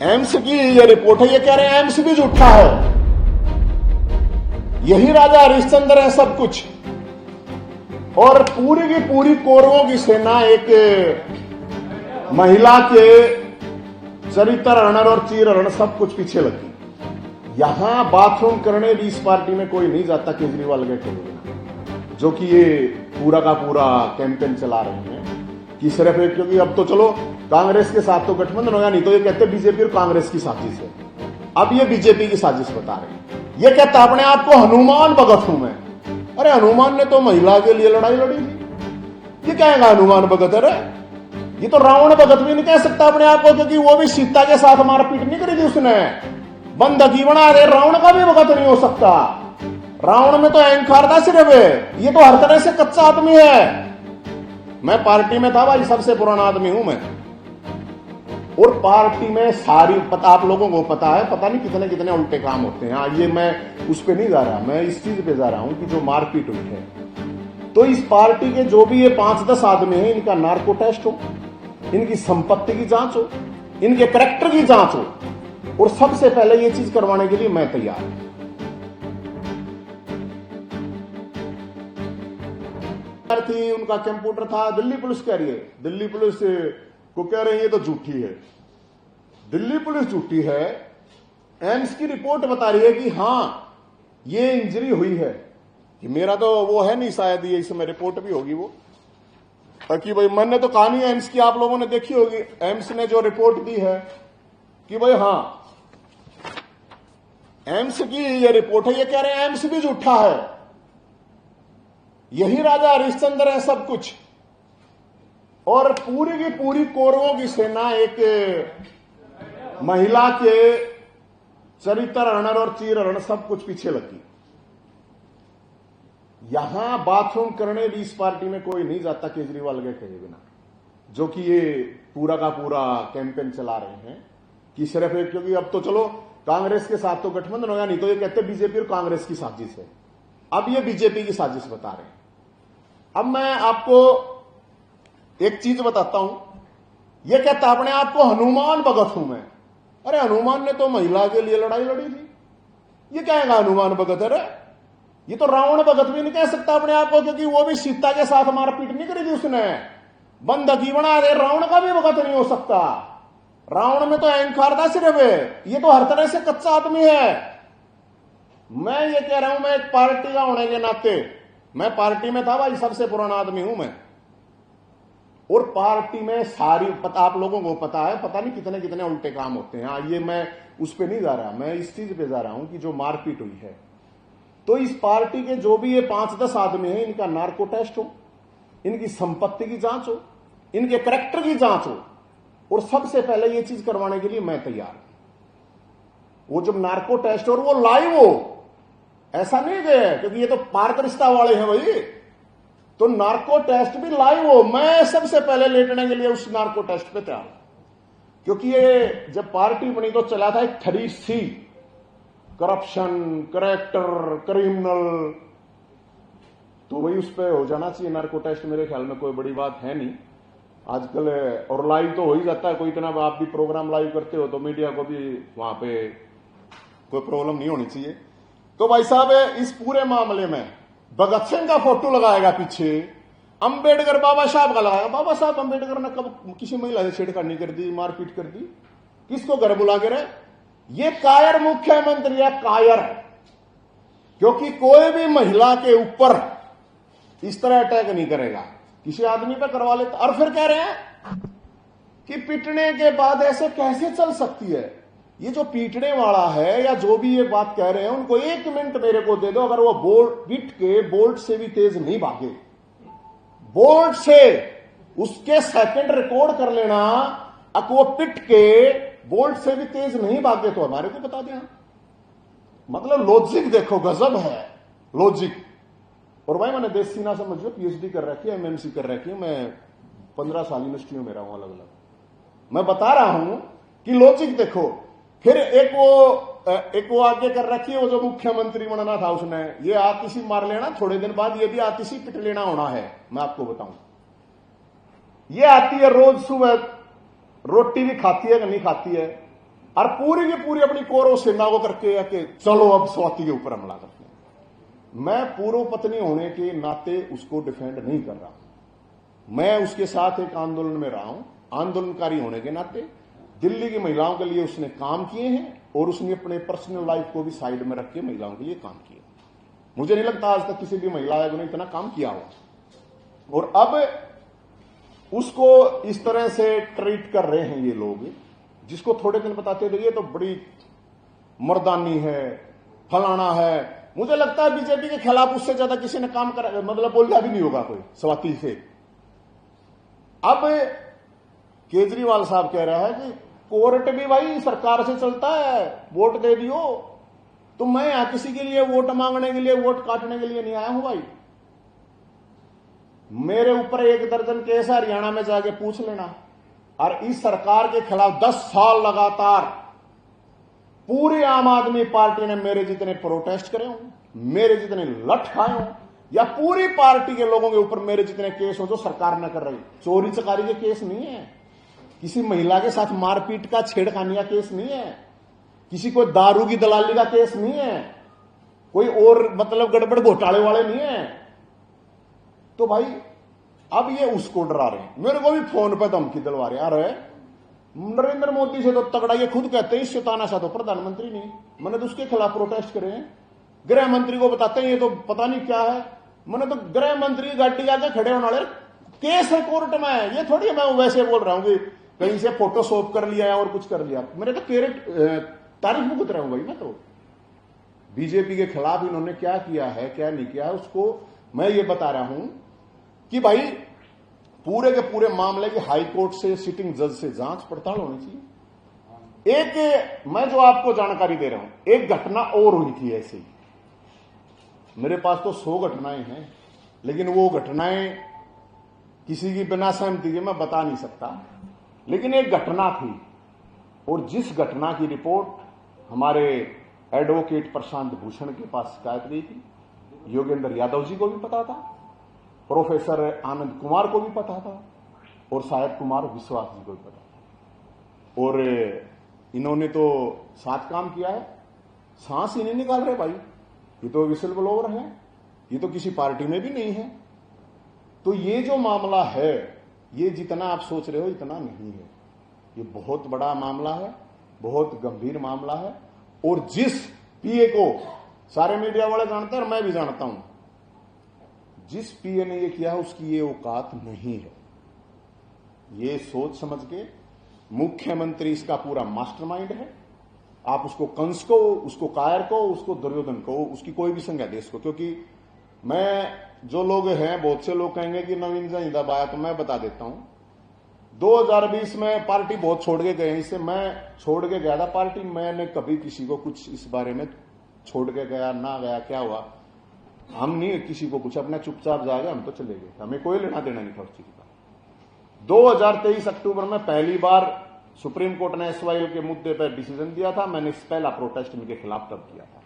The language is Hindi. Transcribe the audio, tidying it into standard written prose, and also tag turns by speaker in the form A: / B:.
A: एम्स की ये रिपोर्ट है, ये कह रहे हैं एम्स भी झूठा है, यही राजा हरिश्चंद्र है सब कुछ। और पूरी की पूरी कौरवों की सेना एक महिला के चरित्र हरण और चीर हरण सब कुछ पीछे लगी। यहां बाथरूम करने भी इस पार्टी में कोई नहीं जाता केजरीवाल के बिना, जो कि ये पूरा का पूरा कैंपेन चला रहे हैं कि सिर्फ एक, क्योंकि अब तो चलो कांग्रेस के साथ तो गठबंधन होगा, नहीं तो ये कहते बीजेपी और कांग्रेस की साजिश है। अब ये बीजेपी की साजिश बता रहे हैं। ये कहता अपने आप को हनुमान भगत हूं मैं। अरे हनुमान ने तो महिला के लिए लड़ाई लड़ी थी, ये कहेगा हनुमान भगत? अरे ये तो रावण भगत भी नहीं कह सकता अपने आप को, क्योंकि वो भी सीता के साथ मारपीट नहीं करी थी उसने, बंदगी बना दे। रावण का भी भगत नहीं हो सकता, रावण में तो अहंकार था सिर्फ, ये तो हर तरह से कच्चा आदमी है। मैं पार्टी में था भाई, सबसे पुराना आदमी हूं मैं, और पार्टी में सारी पता, आप लोगों को पता है, पता नहीं कितने कितने उल्टे काम होते हैं। ये मैं उस पे नहीं जा रहा, मैं इस चीज पे जा रहा हूं कि जो मारपीट हुई है, तो इस पार्टी के जो भी ये 5-10 आदमी हैं, इनका नार्को टेस्ट हो, इनकी संपत्ति की जांच हो, इनके कैरेक्टर की जांच हो, और सबसे पहले ये चीज करवाने के लिए मैं तैयार हूं। थी उनका कंप्यूटर था, दिल्ली पुलिस कह रही है, दिल्ली पुलिस को कह रहे हैं ये तो झूठी है, दिल्ली पुलिस झूठी है। एम्स की रिपोर्ट बता रही है कि हां ये इंजरी हुई है, कि मेरा तो वो है नहीं, शायद ये इसमें रिपोर्ट भी होगी वो, ताकि भाई मैंने तो कहानी एम्स की आप लोगों ने देखी होगी। एम्स ने जो रिपोर्ट दी है कि भाई हां एम्स की ये रिपोर्ट है, ये कह रहे हैं एम्स भी झूठा है, यही राजा हरिश्चंद्र है सब कुछ। और पूरी की पूरी कौरवों की सेना एक महिला के चरित्र हरण और चीर हरण सब कुछ पीछे लगी। यहां बाथरूम करने भी इस पार्टी में कोई नहीं जाता केजरीवाल के कहे बिना, जो कि ये पूरा का पूरा कैंपेन चला रहे हैं कि सिर्फ एक, क्योंकि अब तो चलो कांग्रेस के साथ तो गठबंधन होगा, नहीं तो ये कहते बीजेपी और कांग्रेस की साजिश है। अब ये बीजेपी की साजिश बता रहे हैं। अब मैं आपको एक चीज बताता हूं, यह कहता अपने आप को हनुमान भगत हूं मैं। अरे हनुमान ने तो महिला के लिए लड़ाई लड़ी थी, ये कहेगा हनुमान भगत? अरे ये तो रावण भगत भी नहीं कह सकता अपने आप को, क्योंकि वो भी सीता के साथ मारपीट नहीं करी थी उसने, बंदगी बना दे। रावण का भी भगत नहीं हो सकता, रावण में तो अहंकार था सिर्फ, ये तो हर तरह से कच्चा आदमी है। मैं ये कह रहा हूं, मैं एक पार्टी का होने के नाते, मैं पार्टी में था भाई, सबसे पुराना आदमी हूं मैं, और पार्टी में सारी पता, आप लोगों को पता है, पता नहीं कितने कितने उल्टे काम होते हैं। ये मैं उस पे नहीं जा रहा, मैं इस चीज पे जा रहा हूं कि जो मारपीट हुई है, तो इस पार्टी के जो भी ये 5-10 आदमी हैं, इनका नार्को टेस्ट हो, इनकी संपत्ति की जांच हो, इनके कैरेक्टर की जांच हो, और सबसे पहले ये चीज करवाने के लिए मैं तैयार हूं। वो जब नार्को टेस्ट और वो लाइव हो, ऐसा नहीं गए, क्योंकि ये तो पारदर्शिता वाले हैं भाई, तो नार्को टेस्ट भी लाइव हो, मैं सबसे पहले लेटने के लिए उस नार्को टेस्ट पे तैयार हूं। क्योंकि ये जब पार्टी बनी तो चला था एक 3C, करप्शन, करेक्टर, क्रिमिनल, तो वही उस पर हो जाना चाहिए नार्को टेस्ट। मेरे ख्याल में कोई बड़ी बात है नहीं आजकल, और लाइव तो हो ही जाता है। कोई इतना आप भी प्रोग्राम लाइव करते हो तो मीडिया को भी वहां पे कोई प्रॉब्लम नहीं होनी चाहिए। तो भाई साहब इस पूरे मामले में भगत सिंह का फोटो लगाएगा पीछे, अंबेडकर बाबा साहब का लगाएगा। बाबा साहब अंबेडकर ने कब किसी महिला से छेड़खानी कर दी, मारपीट कर दी? किसको घर बुला के रहे? ये कायर मुख्यमंत्री है, कायर, क्योंकि कोई भी महिला के ऊपर इस तरह अटैक नहीं करेगा, किसी आदमी पे करवा लेता। और फिर कह रहे हैं कि पीटने के बाद ऐसे कैसे चल सकती है? ये जो पीटने वाला है या जो भी ये बात कह रहे हैं, उनको 1 मिनट मेरे को दे दो, अगर वो पीट के बोल्ट से भी तेज नहीं भागे, बोल्ट से उसके सेकंड रिकॉर्ड कर लेना, अब वो पिट के बोल्ट से भी तेज नहीं भागे तो हमारे को बता दें। मतलब लॉजिक देखो, गजब है लॉजिक। और भाई मैंने देसी ना समझो, PhD कर रखी है, MMC कर रखी है, मैं 15 साल यूनिवर्सिटियों में रहा हूं अलग अलग। मैं बता रहा हूं कि लॉजिक देखो। फिर एक वो आगे कर रखी है, वो जो मुख्यमंत्री बनना था उसने, ये आतिशी मार लेना, थोड़े दिन बाद ये भी आतिशी पिट लेना होना है। मैं आपको बताऊं, ये आती है रोज सुबह, रोटी भी खाती है कि नहीं खाती है, और पूरी की पूरी अपनी कौरव सेना को करके कि चलो अब स्वाति के ऊपर हमला करते हैं। मैं पूर्व पत्नी होने के नाते उसको डिफेंड नहीं कर रहा, मैं उसके साथ एक आंदोलन में रहा हूं। आंदोलनकारी होने के नाते दिल्ली की महिलाओं के लिए उसने काम किए हैं और उसने अपने पर्सनल लाइफ को भी साइड में रख के महिलाओं के लिए काम किया। मुझे नहीं लगता आज तक किसी भी महिला आयोग ने इतना काम किया हो। और अब उसको इस तरह से ट्रीट कर रहे हैं ये लोग, जिसको थोड़े दिन बताते थे ये तो बड़ी मर्दानी है, फलाना है। मुझे लगता है बीजेपी के खिलाफ उससे ज्यादा किसी ने काम करा, मतलब बोला भी नहीं होगा कोई स्वाति से। अब केजरीवाल साहब कह रहा है कि कोर्ट भी भाई सरकार से चलता है, वोट दे दियो। तो मैं यहां किसी के लिए वोट मांगने के लिए, वोट काटने के लिए नहीं आया हूं भाई। मेरे ऊपर 1 दर्जन केस है, हरियाणा में जाके पूछ लेना। और इस सरकार के खिलाफ 10 साल लगातार पूरी आम आदमी पार्टी ने मेरे जितने प्रोटेस्ट करे हों, मेरे जितने लठ खाए हों, या पूरी पार्टी के लोगों के ऊपर मेरे जितने केस हो जो सरकार न कर रही। चोरी चकारी के केस नहीं है, किसी महिला के साथ मारपीट का, छेड़खानी का केस नहीं है, किसी को दारू की दलाली का केस नहीं है, कोई और मतलब गड़बड़ घोटाले वाले नहीं है। तो भाई अब ये उसको डरा रहे हैं, मेरे को भी फोन पे धमकी दिलवा रहे हैं। अरे नरेंद्र मोदी से तो तगड़ा, ये खुद कहते हैं इससे तानाशाह तो प्रधानमंत्री नहीं, मैंने तो उसके खिलाफ प्रोटेस्ट करे हैं। गृह मंत्री को बताते हैं ये तो पता नहीं क्या है, मैंने तो गृह मंत्री गाड़ी आके खड़े होने वाले, केस है कोर्ट में। ये थोड़ी मैं वैसे बोल रहा हूं कि कहीं से फोटोशॉप कर लिया और कुछ कर लिया। मेरे तो तारीफ भुगत रहा हूं भाई। मैं तो बीजेपी के खिलाफ इन्होंने क्या किया है क्या नहीं किया है उसको मैं ये बता रहा हूं कि भाई पूरे के पूरे मामले की हाई कोर्ट से, सिटिंग जज से जांच पड़ताल होनी चाहिए। एक मैं जो आपको जानकारी दे रहा हूं, एक घटना और हुई थी ऐसे ही। मेरे पास तो 100 घटनाएं हैं, लेकिन वो घटनाएं किसी की बिना सहमति के मैं बता नहीं सकता। लेकिन एक घटना थी, और जिस घटना की रिपोर्ट हमारे एडवोकेट प्रशांत भूषण के पास शिकायत गई थी, योगेंद्र यादव जी को भी पता था, प्रोफेसर आनंद कुमार को भी पता था, और शायद कुमार विश्वास जी को भी पता था। और इन्होंने तो साथ काम किया है, सांस ही नहीं निकाल रहे भाई। ये तो विसल ब्लोअर है, ये तो किसी पार्टी में भी नहीं है। तो ये जो मामला है, ये जितना आप सोच रहे हो इतना नहीं है। ये बहुत बड़ा मामला है, बहुत गंभीर मामला है। और जिस पीए को सारे मीडिया वाले जानते हैं और मैं भी जानता हूं, जिस पीए ने ये किया है उसकी ये औकात नहीं है। ये सोच समझ के मुख्यमंत्री इसका पूरा मास्टरमाइंड है। आप उसको कंस को, उसको कायर को, उसको दुर्योधन को, उसकी कोई भी संज्ञा दे इसको। क्योंकि मैं, जो लोग हैं, बहुत से लोग कहेंगे कि नवीन जिंदाबाद आया, तो मैं बता देता हूं 2020 में पार्टी बहुत छोड़ के गए। इससे मैं छोड़ के गया था पार्टी, मैंने कभी किसी को कुछ इस बारे में छोड़ के गया ना गया क्या हुआ, हम नहीं किसी को कुछ, अपना चुपचाप जाएगा, हम तो चले गए, हमें कोई लेना देना नहीं था उस चीज का। 2023 अक्टूबर में पहली बार सुप्रीम कोर्ट ने एसवाईएल के मुद्दे पर डिसीजन दिया था, मैंने पहला प्रोटेस्ट इनके खिलाफ तब किया था।